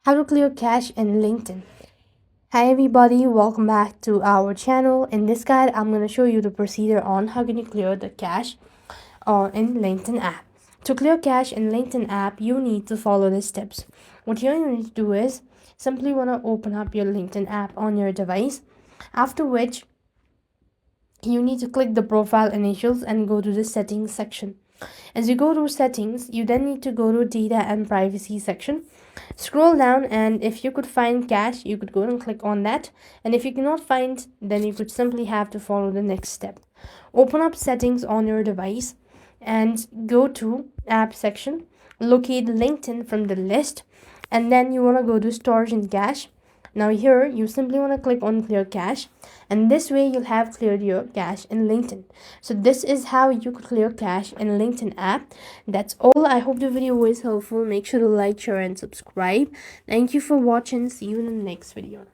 How to clear cache in LinkedIn. Hi everybody, welcome back to our channel. In this guide, I'm going to show you the procedure on how can you clear the cache in LinkedIn app. To clear cache in LinkedIn app, you need to follow the steps. What you need to do is simply want to open up your LinkedIn app on your device, after which you need to click the profile initials and go to the settings section. As you go to settings, you then need to go to data and privacy section. Scroll down, and if you could find cache, you could go and click on that. And if you cannot find, then you could simply have to follow the next step. Open up settings on your device and go to app section. Locate LinkedIn from the list, and then you want to go to storage and cache. Now here you simply want to click on clear cache, and this way you'll have cleared your cache in LinkedIn. So this is how you could clear cache in LinkedIn app. That's all. I hope the video was helpful. Make sure to like, share and subscribe. Thank you for watching. See you in the next video.